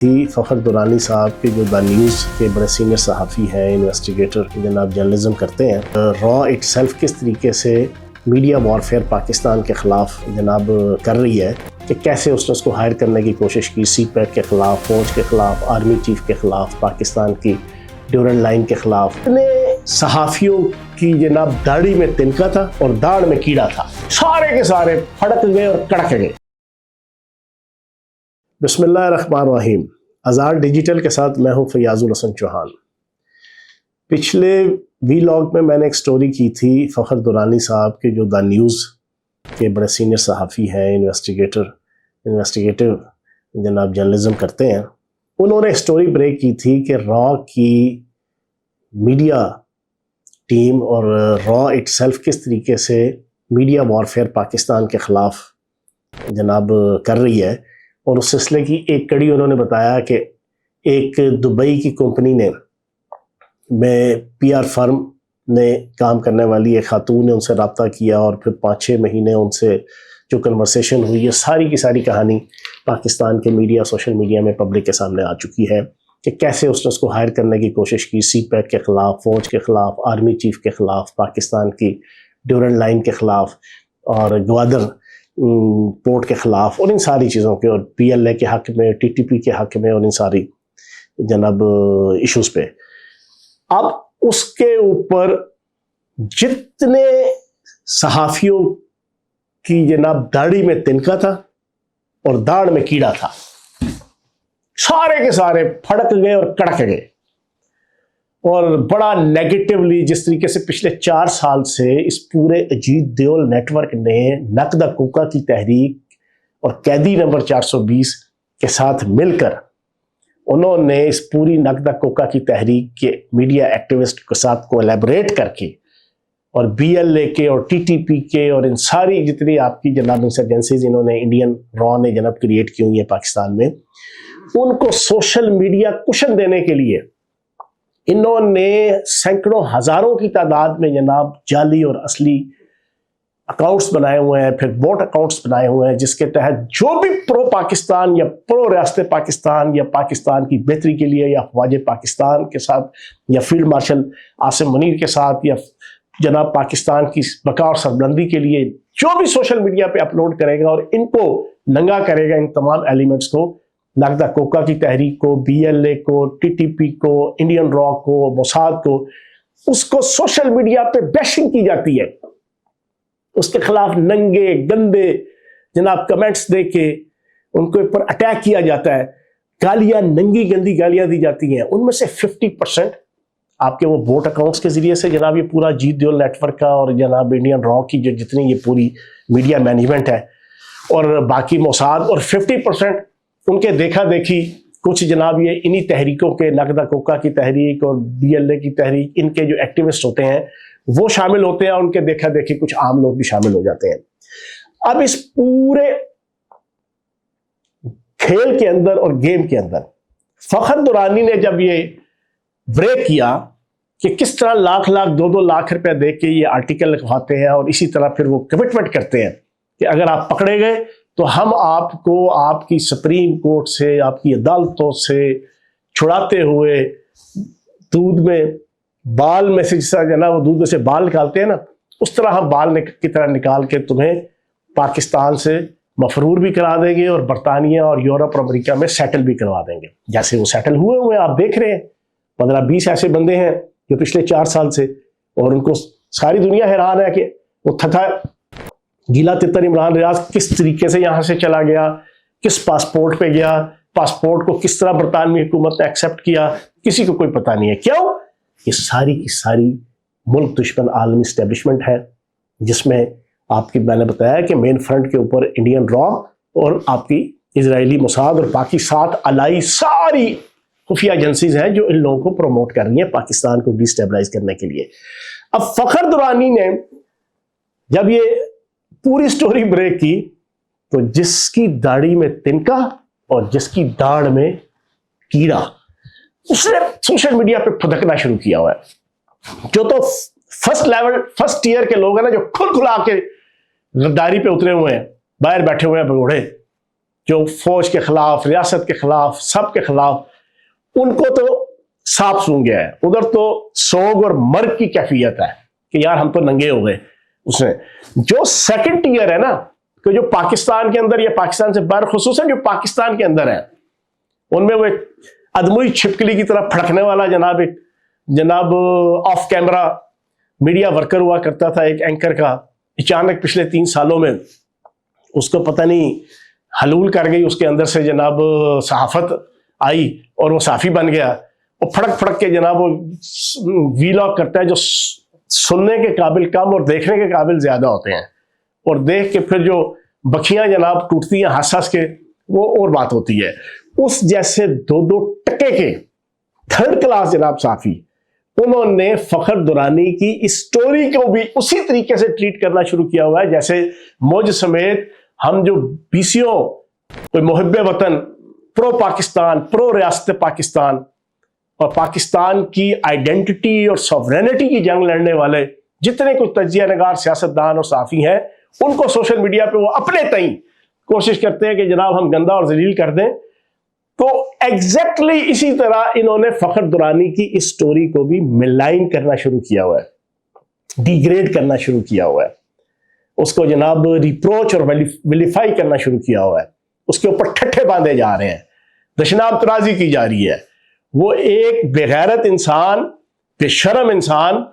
تھی فخر درانی صاحب کے جو دا نیوز کے بڑے سینئر صحافی ہیں، انویسٹیگیٹر جناب جرنلزم کرتے ہیں، را اٹ سیلف کس طریقے سے میڈیا وارفیئر پاکستان کے خلاف جناب کر رہی ہے کہ کیسے اس نے اس کو ہائر کرنے کی کوشش کی، سی پیک کے خلاف، فوج کے خلاف، آرمی چیف کے خلاف، پاکستان کی ڈیورنڈ لائن کے خلاف۔ اتنے صحافیوں کی جناب داڑھی میں تنکا تھا اور داڑھ میں کیڑا تھا، سارے کے سارے پھڑک گئے اور کڑک گئے۔ بسم اللہ الرحمن الرحیم۔ آزاد ڈیجیٹل کے ساتھ میں ہوں فیاض الحسن چوہان۔ پچھلے ویلاگ میں نے ایک سٹوری کی تھی فخر درانی صاحب کے جو دا نیوز کے بڑے سینئر صحافی ہیں، انویسٹیگیٹر جناب جرنلزم کرتے ہیں۔ انہوں نے سٹوری بریک کی تھی کہ را کی میڈیا ٹیم اور را اٹ سیلف کس طریقے سے میڈیا وارفیئر پاکستان کے خلاف جناب کر رہی ہے، اور اس سلسلے کی ایک کڑی انہوں نے بتایا کہ ایک دبئی کی کمپنی نے میں پی آر فرم نے کام کرنے والی ایک خاتون نے ان سے رابطہ کیا، اور پھر 5-6 مہینے ان سے جو کنورسیشن ہوئی ہے، ساری کی ساری کہانی پاکستان کے میڈیا، سوشل میڈیا میں پبلک کے سامنے آ چکی ہے کہ کیسے اس نے اس کو ہائر کرنے کی کوشش کی، سی پیک کے خلاف، فوج کے خلاف، آرمی چیف کے خلاف، پاکستان کی ڈیورنڈ لائن کے خلاف، اور گوادر پورٹ کے خلاف، اور ان ساری چیزوں کے، اور پی ایل اے کے حق میں، ٹی ٹی پی کے حق میں، اور ان ساری جناب ایشوز پہ۔ اب اس کے اوپر جتنے صحافیوں کی جناب داڑھی میں تنکا تھا اور داڑھ میں کیڑا تھا، سارے کے سارے پھڑک گئے اور کڑک گئے، اور بڑا نیگیٹیولی، جس طریقے سے پچھلے 4 سال سے اس پورے اجیت دیول نیٹ ورک نے نقدہ کوکا کی تحریک اور قیدی نمبر 420 کے ساتھ مل کر انہوں نے اس پوری نقدہ کوکا کی تحریک کے میڈیا ایکٹیوسٹ کے ساتھ کولیبریٹ کر کے، اور بی ایل اے کے اور ٹی ٹی پی کے اور ان ساری جتنی آپ کی جناب انسرجنسیز انہوں نے انڈین را نے جناب کریٹ کی ہوئی ہیں پاکستان میں، ان کو سوشل میڈیا کشن دینے کے لیے انہوں نے سینکڑوں ہزاروں کی تعداد میں جناب جعلی اور اصلی اکاؤنٹس بنائے ہوئے ہیں، پھر بوٹ اکاؤنٹس بنائے ہوئے ہیں، جس کے تحت جو بھی پرو پاکستان یا پرو ریاست پاکستان یا پاکستان کی بہتری کے لیے یا فوج پاکستان کے ساتھ یا فیلڈ مارشل عاصم منیر کے ساتھ یا جناب پاکستان کی بقا اور سربلندی کے لیے جو بھی سوشل میڈیا پہ اپلوڈ کرے گا اور ان کو ننگا کرے گا، ان تمام ایلیمنٹس کو، نقدہ کوکا کی تحریک کو، بی ایل اے کو، ٹی ٹی پی کو، انڈین را کو، موساد کو، اس کو سوشل میڈیا پہ بیشنگ کی جاتی ہے، اس کے خلاف ننگے گندے جناب کمنٹس دے کے ان کے اوپر اٹیک کیا جاتا ہے، گالیاں، ننگی گندی گالیاں دی جاتی ہیں۔ ان میں سے 50% آپ کے وہ بوٹ اکاؤنٹس کے ذریعے سے جناب یہ پورا جیت دیول نیٹ ورک کا اور جناب انڈین را کی جو جتنی یہ پوری میڈیا مینجمنٹ ہے، اور باقی موساد، اور 50% ان کے دیکھا دیکھی کچھ جناب یہ انہی تحریکوں کے، نقدہ کوکا کی تحریک اور بی ایل اے کی تحریک، ان کے جو ایکٹیوسٹ ہوتے ہیں وہ شامل ہوتے ہیں، ان کے دیکھا دیکھی کچھ عام لوگ بھی شامل ہو جاتے ہیں۔ اب اس پورے کھیل کے اندر اور گیم کے اندر فخر درانی نے جب یہ بریک کیا کہ کس طرح لاکھ 2 لاکھ روپے دے کے یہ آرٹیکل لکھواتے ہیں، اور اسی طرح پھر وہ کمٹمنٹ کرتے ہیں کہ اگر آپ پکڑے گئے تو ہم آپ کو آپ کی سپریم کورٹ سے، آپ کی عدالتوں سے چھڑاتے ہوئے دودھ میں بال میں سے، جس طرح جناب وہ دودھ میں سے بال نکالتے ہیں نا، اس طرح ہم بال کی طرح نکال کے تمہیں پاکستان سے مفرور بھی کرا دیں گے، اور برطانیہ اور یورپ اور امریکہ میں سیٹل بھی کروا دیں گے، جیسے وہ سیٹل ہوئے آپ دیکھ رہے ہیں۔ 15-20 ایسے بندے ہیں جو پچھلے 4 سال سے، اور ان کو ساری دنیا حیران ہے کہ وہ تھکا گیلا تتر عمران ریاض کس طریقے سے یہاں سے چلا گیا، کس پاسپورٹ پہ گیا، پاسپورٹ کو کس طرح برطانوی حکومت نے ایکسیپٹ کیا، کسی کو کوئی پتہ نہیں ہے۔ کیوں؟ یہ ساری کی ساری ملک دشمن عالمی اسٹیبلشمنٹ ہے، جس میں آپ کی میں نے بتایا کہ مین فرنٹ کے اوپر انڈین را اور آپ کی اسرائیلی موساد اور باقی 7 الائی ساری خفیہ ایجنسیز ہیں جو ان لوگوں کو پروموٹ کر رہی ہیں پاکستان کو ڈی اسٹیبلائز کرنے کے لیے۔ اب فخر درانی نے جب یہ پوری سٹوری بریک کی تو جس کی داڑھی میں تنکا اور جس کی داڑھ میں کیڑا، اس نے سوشل میڈیا پہ پھدکنا شروع کیا ہوا ہے۔ جو تو فرسٹ ٹیئر کے لوگ ہیں نا، جو کھل کھلا کے غداری پہ اترے ہوئے ہیں، باہر بیٹھے ہوئے ہیں بگوڑے، جو فوج کے خلاف، ریاست کے خلاف، سب کے خلاف، ان کو تو صاف سون گیا ہے. ادھر تو سوگ اور مرگ کی کیفیت ہے کہ یار ہم تو ننگے ہو گئے. اس میں جو سیکنڈ ٹیئر ہے نا، کہ جو پاکستان کے اندر یا پاکستان سے باہر، خصوصاً جو پاکستان کے اندر ہے، ان میں وہ ایک ادموئی چھپکلی کی طرح پھڑکنے والا جناب آف کیمرہ میڈیا ورکر ہوا کرتا تھا ایک اینکر کا. اچانک پچھلے 3 سالوں میں اس کو پتہ نہیں حلول کر گئی اس کے اندر سے جناب صحافت آئی اور وہ صحافی بن گیا. اور پھڑک کے جناب وہ ویلاگ کرتا ہے جو سننے کے قابل کم اور دیکھنے کے قابل زیادہ ہوتے ہیں. اور دیکھ کے پھر جو بکھیاں جناب ٹوٹتی ہیں ہنس کے، وہ اور بات ہوتی ہے. اس جیسے 2 ٹکے کے 3rd کلاس جناب صحافی، انہوں نے فخر دورانی کی اس سٹوری کو بھی اسی طریقے سے ٹریٹ کرنا شروع کیا ہوا ہے جیسے مجھ سمیت ہم جو BCO، کوئی محب وطن، پرو پاکستان، پرو ریاست پاکستان اور پاکستان کی آئیڈینٹی اور سوورینٹی کی جنگ لڑنے والے جتنے کچھ تجزیہ نگار، سیاستدان اور صحافی ہیں، ان کو سوشل میڈیا پہ وہ اپنے تئیں کوشش کرتے ہیں کہ جناب ہم گندا اور ذلیل کر دیں. تو ایگزیکٹلی اسی طرح انہوں نے فخر دورانی کی اس سٹوری کو بھی ملائن کرنا شروع کیا ہوا ہے، ڈیگریڈ کرنا شروع کیا ہوا ہے، اس کو جناب ریپروچ اور ویلیفائی کرنا شروع کیا ہوا ہے، اس کے اوپر ٹھٹھے باندھے جا رہے ہیں، دشنام ترازی کی جا رہی ہے. وہ ایک بغیرت انسان، بے شرم انسان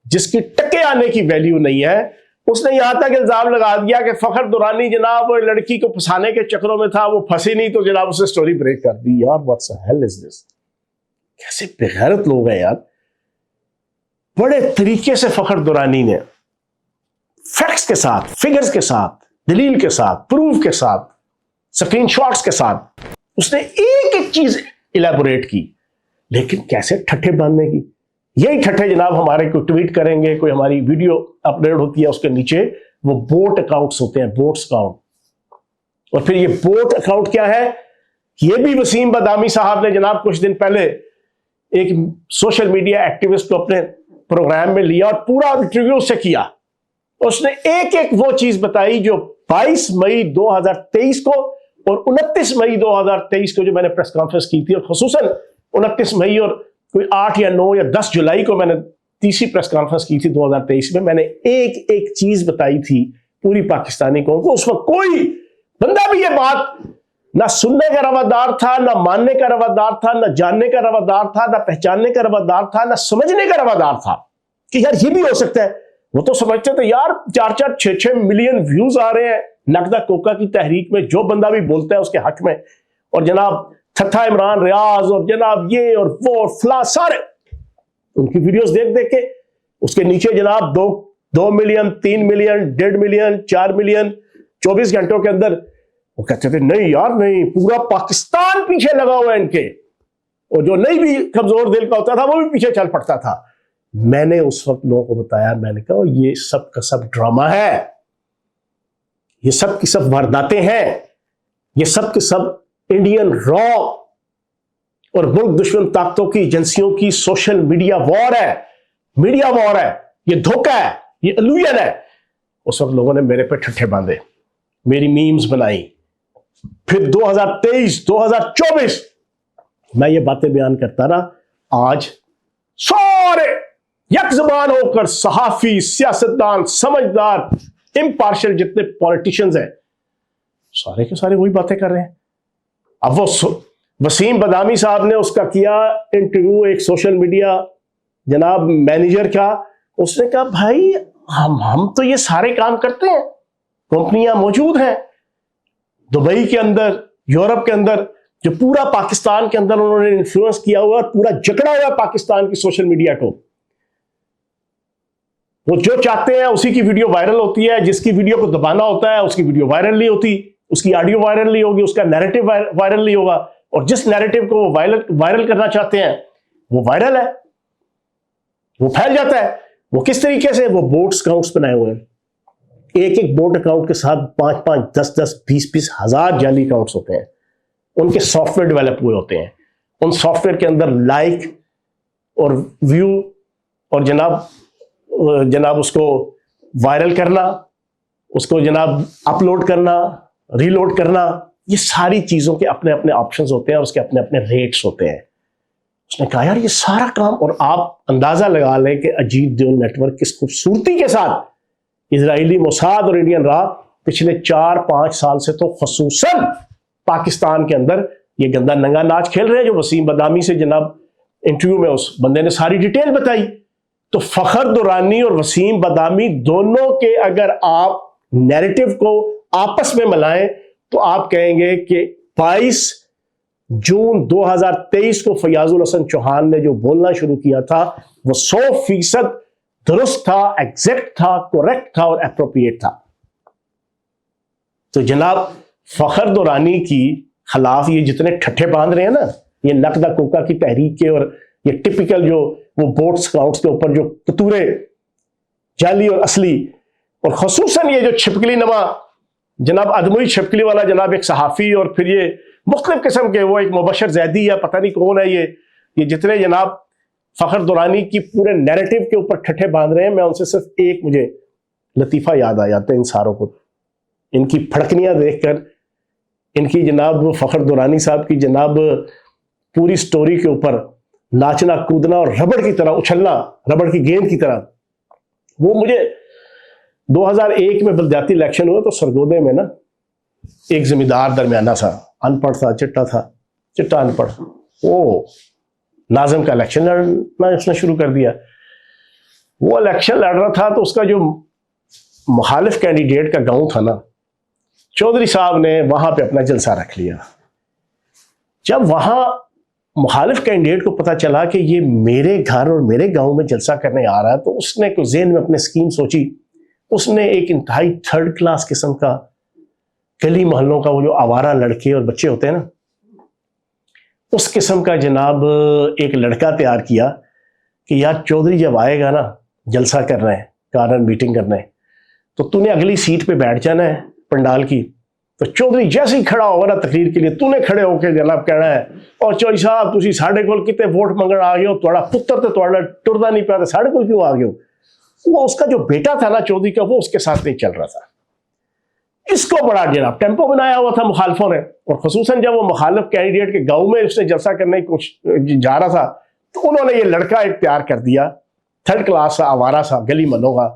جس کی ٹکے آنے کی ویلیو نہیں ہے، اس نے یہاں تک الزام لگا دیا کہ فخر دورانی جناب لڑکی کو پھنسانے کے چکروں میں تھا، وہ پھنسی نہیں تو جناب اسے سٹوری بریک کر دی. یار what the hell is this؟ کیسے بغیرت لوگ ہیں یار. بڑے طریقے سے فخر دورانی نے فیکٹس کے ساتھ، فگرز کے ساتھ، دلیل کے ساتھ، پروف کے ساتھ، سکرین شاٹس کے ساتھ اس نے ایک ایک چیز الیبوریٹ کی، لیکن کیسے ٹھٹھے باندھنے کی. یہی ٹھٹھے جناب ہمارے کوئی ٹویٹ کریں گے، کوئی ہماری ویڈیو اپلوڈ ہوتی ہے، اس کے نیچے وہ بوٹ اکاؤنٹس ہوتے ہیں، بوٹس اکاؤنٹ. اور پھر یہ بوٹ اکاؤنٹ کیا ہے، یہ بھی وسیم بادامی صاحب نے جناب کچھ دن پہلے ایک سوشل میڈیا ایکٹیوسٹ کو اپنے پروگرام میں لیا اور پورا انٹرویو سے کیا. اس نے ایک ایک وہ چیز بتائی جو 22 مئی 2023 کو اور 29 مئی 2023 کو جو میں نے پریس کانفرنس کی تھی، اور خصوصاً 29 مئی اور کوئی 8 یا 9 یا 10 جولائی کو میں نے تیسری پریس کانفرنس کی تھی 2023 میں نے ایک ایک چیز بتائی تھی پوری پاکستانی قوم کو. اس وقت کوئی بندہ بھی یہ بات نہ سننے کا روادار تھا، نہ ماننے کا روادار تھا، نہ جاننے کا روادار تھا، نہ پہچاننے کا روادار تھا، نہ سمجھنے کا روادار تھا کہ یار یہ بھی ہو سکتا ہے. وہ تو سمجھتے تھے یار 4-4 6-6 ملین ویوز آ رہے ہیں نقدہ کوکا کی تحریک میں، جو بندہ بھی بولتا ہے اس کے حق میں، اور جناب تھتھا عمران ریاض اور جناب یہ اور وہ اور فلاں سارے ان کی ویڈیوز دیکھ کے اس کے نیچے جناب 2 ملین 3 ملین 1.5 ملین 4 ملین 24 گھنٹوں کے اندر وہ کہتے تھے نہیں یار نہیں، پورا پاکستان پیچھے لگا ہوا ہے ان کے، اور جو نہیں بھی کمزور دل کا ہوتا تھا وہ بھی پیچھے چل پڑتا تھا. میں نے اس وقت لوگوں کو بتایا، میں نے کہا یہ سب کا سب ڈرامہ ہے، یہ سب کی سب وارداتیں ہیں، یہ سب کے سب انڈین را اور ملک دشمن طاقتوں کی ایجنسیوں کی سوشل میڈیا وار ہے، میڈیا وار ہے، یہ دھوکہ ہے، یہ الوژن ہے. اس وقت لوگوں نے میرے پہ ٹھٹھے باندھے، میری میمز بنائی. پھر 2023 2024 میں یہ باتیں بیان کرتا رہا. آج سارے یک زبان ہو کر صحافی، سیاستدان، سمجھدار، امپارشل جتنے پولیٹیشنز ہیں، سارے کے سارے وہی باتیں کر رہے ہیں. اب وہ وسیم بادامی صاحب نے اس کا کیا انٹرویو ایک سوشل میڈیا جناب مینیجر کا. اس نے کہا بھائی ہم تو یہ سارے کام کرتے ہیں، کمپنیاں موجود ہیں دبئی کے اندر، یورپ کے اندر، جو پورا پاکستان کے اندر انہوں نے انفلوئنس کیا ہوا اور پورا جکڑا ہوا پاکستان کی سوشل میڈیا کو. وہ جو چاہتے ہیں اسی کی ویڈیو وائرل ہوتی ہے، جس کی ویڈیو کو دبانا ہوتا ہے اس کی ویڈیو وائرل نہیں ہوتی، اس کی آڈیو وائرل نہیں ہوگی، اس کا نیریٹو وائرل نہیں ہوگا، اور جس نیریٹو کو وہ وائرل کرنا چاہتے ہیں وہ وائرل ہے، وہ پھیل جاتا ہے. وہ کس طریقے سے؟ وہ بوٹس اکاؤنٹس بنائے ہوئے ہیں، ایک ایک بوٹ اکاؤنٹ کے ساتھ 5-5 10-10 20-20 ہزار جعلی اکاؤنٹس ہوتے ہیں. ان کے سافٹ ویئر ڈیولپ ہوئے ہوتے ہیں، ان سافٹ ویئر کے اندر لائک اور ویو اور جناب اس کو وائرل کرنا، اس کو جناب اپلوڈ کرنا، ریلوڈ کرنا، یہ ساری چیزوں کے اپنے اپنے آپشنز ہوتے ہیں اور اس کے اپنے اپنے ریٹس ہوتے ہیں. اس نے کہا یار یہ سارا کام, اور آپ اندازہ لگا لیں کہ اجیت دیول نیٹ ورک کس خوبصورتی کے ساتھ اسرائیلی موساد اور انڈین را پچھلے 4-5 سال سے تو خصوصاً پاکستان کے اندر یہ گندا ننگا ناچ کھیل رہے ہیں. جو وسیم بدامی سے جناب انٹرویو میں اس بندے نے ساری ڈیٹیل بتائی, تو فخر درانی اور وسیم بدامی دونوں کے اگر آپ نیریٹو کو آپس میں ملائیں تو آپ کہیں گے کہ 22 جون 2023 کو فیاض الحسن چوہان نے جو بولنا شروع کیا تھا وہ 100% درست تھا, ایگزیکٹ تھا, کوریکٹ تھا اور اپروپریٹ تھا. تو جناب فخر دورانی کی خلاف یہ جتنے ٹھٹھے باندھ رہے ہیں نا, یہ نقدہ کوکا کی تحریک کے, اور یہ ٹپیکل جو وہ بوٹ سکاؤٹس کے اوپر جو کتورے جعلی اور اصلی, اور خصوصاً یہ جو چھپکلی نما جناب ادموئی چھپکلی والا جناب ایک صحافی, اور پھر یہ مختلف قسم کے وہ ایک مبشر زیدی یا پتہ نہیں کون ہے, یہ جتنے جناب فخر دورانی کی پورے نیریٹو کے اوپر ٹھٹھے باندھ رہے ہیں, میں ان سے صرف ایک مجھے لطیفہ یاد آ جاتا ہے ان ساروں کو, ان کی پھڑکنیاں دیکھ کر, ان کی جناب فخر دورانی صاحب کی جناب پوری سٹوری کے اوپر ناچنا کودنا اور ربڑ کی طرح اچھلنا, ربڑ کی گیند کی طرح. وہ مجھے 2001 میں بلدیاتی الیکشن ہوا تو سرگودے میں نا ایک زمیندار درمیانہ تھا, ان پڑھ تھا, چٹا ان پڑھ, وہ ناظم کا الیکشن لڑنا اس نے شروع کر دیا. وہ الیکشن لڑ رہا تھا تو اس کا جو مخالف کینڈیڈیٹ کا گاؤں تھا نا, چودھری صاحب نے وہاں پہ اپنا جلسہ رکھ لیا. جب وہاں مخالف کینڈیڈیٹ کو پتا چلا کہ یہ میرے گھر اور میرے گاؤں میں جلسہ کرنے آ رہا ہے, تو اس نے کوئی ذہن میں اپنے اسکیم سوچی. اس نے ایک انتہائی 3rd کلاس قسم کا گلی محلوں کا وہ جو آوارہ لڑکے اور بچے ہوتے ہیں نا, اس قسم کا جناب ایک لڑکا تیار کیا کہ یار چودھری جب آئے گا نا جلسہ کرنا ہے, کارن میٹنگ کرنا ہے, تو تو نے اگلی سیٹ پہ بیٹھ جانا ہے پنڈال کی. تو چودھری جیسے ہی کھڑا ہوگا نا تقریر کے لیے, تو نے کھڑے ہو کے جناب کہنا ہے, اور چودھری صاحب تسی ساڈے کول کتے ووٹ منگن آ گئے ہو, تھوڑا پتر تے تھوڑا ٹردا نہیں پیا, ساڈے کول کیوں آ گئے ہو. وہ اس کا جو بیٹا تھا نا چودھری کا, وہ اس کے ساتھ نہیں چل رہا تھا. اس کو بڑا جناب ٹیمپو بنایا ہوا تھا مخالفوں نے, اور خصوصاً جب وہ مخالف کینڈیڈیٹ کے گاؤں میں اس نے جلسہ کرنے کی جا رہا تھا, تو انہوں نے یہ لڑکا ایک تیار کر دیا 3rd کلاس سا آوارہ سا گلی محلوں کا,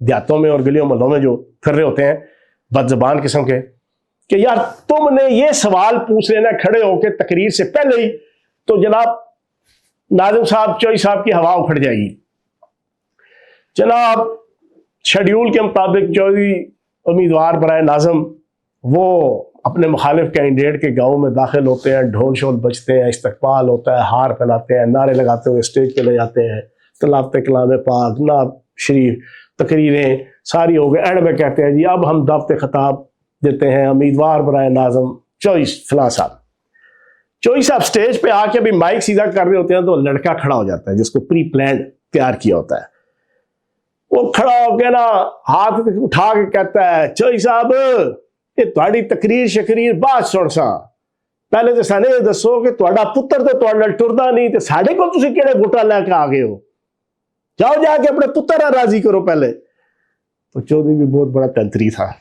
دیہاتوں میں اور گلیوں محلوں میں جو پھر رہے ہوتے ہیں بد زبان قسم کے, کہ یار تم نے یہ سوال پوچھ لینا کھڑے ہو کے تقریر سے پہلے ہی, تو جناب ناظم صاحب چوئی صاحب کی ہوا اکھڑ جائے گی. جناب شیڈیول کے مطابق چودھری امیدوار برائے ناظم وہ اپنے مخالف کینڈیڈیٹ کے گاؤں میں داخل ہوتے ہیں, ڈھول شول بجتے ہیں, استقبال ہوتا ہے, ہار پہناتے ہیں, نعرے لگاتے ہوئے اسٹیج پہ لے جاتے ہیں, تلاوت کلام پاک, نعت شریف, تقریریں ساری ہو گئے. اینڈ میں کہتے ہیں جی اب ہم دعوت خطاب دیتے ہیں امیدوار برائے ناظم چوئی فلاں صاحب. چوئی صاحب اسٹیج پہ آ کے بھی مائک سیدھا کر رہے ہوتے ہیں, تو لڑکا کھڑا ہو جاتا ہے جس کو پری پلانڈ تیار کیا ہوتا ہے. وہ کھڑا ہو کے نا ہاتھ اٹھا کے کہتا ہے, چوئی صاحب یہ تھوڑی تقریر شکریر بات سن سا, پہلے تو سانے یہ دسو کہ تھوڑا پتر تو تھوڑا ٹردا نہیں, تو ساڈے کو تسی کیڑے ووٹاں لے کے آ گئے ہو, جاؤ جا کے اپنے پتر راضی کرو پہلے. تو چودھری بھی بہت بڑا تنتری تھا,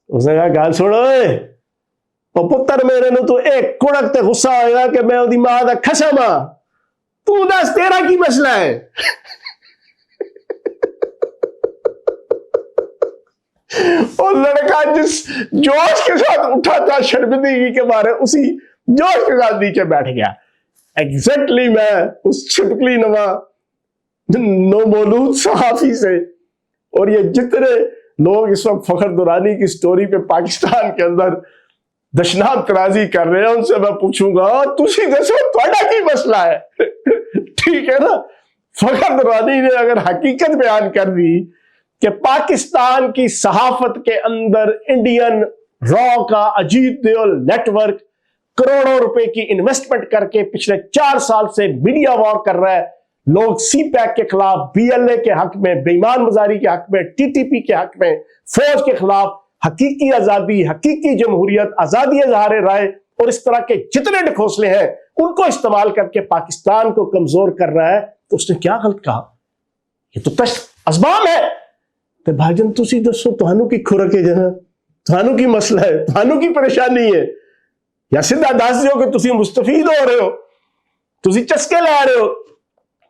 اس نے کہا گل سن او پتر میرے نو تو ایک کڑک تے غصہ ہوئے گا کہ میں اودی ماں دا خشم ہاں, تو دس تیرا کی مسئلہ ہے. اور لڑکا جس جوش کے ساتھ اٹھا تھا شرمندگی کے مارے, اسی جوش کے ساتھ نیچے بیٹھ گیا. ایگزیکٹلی میں اس چھپکلی نما نو مولود صحافی سے, اور یہ جتنے لوگ اس وقت فخر دورانی کی سٹوری پہ پاکستان کے اندر دشنام ترازی کر رہے ہیں, ان سے میں پوچھوں گا تسی دسو تھوڑا کی مسئلہ ہے. ٹھیک ہے نا, فخر دورانی نے اگر حقیقت بیان کر دی کہ پاکستان کی صحافت کے اندر انڈین را کا اجیت دیول نیٹ ورک کروڑوں روپے کی انویسٹمنٹ کر کے پچھلے 4 سال سے میڈیا وار کر رہا ہے, لوگ سی پیک کے خلاف, بی ایل اے کے حق میں, بے ایمان مزاری کے حق میں, ٹی ٹی پی کے حق میں, فوج کے خلاف, حقیقی آزادی, حقیقی جمہوریت, آزادی اظہار رائے اور اس طرح کے جتنے ڈھکوسلے ہیں ان کو استعمال کر کے پاکستان کو کمزور کر رہا ہے. تو اس نے کیا غلط کہا؟ یہ تو تشت ازبام ہے. تے بھائی جان تسی دسو تانوں کی کھرک ہے جنا, ਤੁਹਾਨੂੰ ਕੀ ਮਸਲਾ ਹੈ, ਤੁਹਾਨੂੰ ਕੀ ਪਰੇਸ਼ਾਨੀ ਹੈ, ਜਾਂ ਸਿੱਧਾ ਦੱਸ ਦਿਓ ਕਿ ਤੁਸੀਂ ਮੁਸਤਫੀਦ ਹੋ ਰਹੇ ਹੋ, ਤੁਸੀਂ ਚਸਕੇ ਲੈ ਰਹੇ ਹੋ,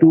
2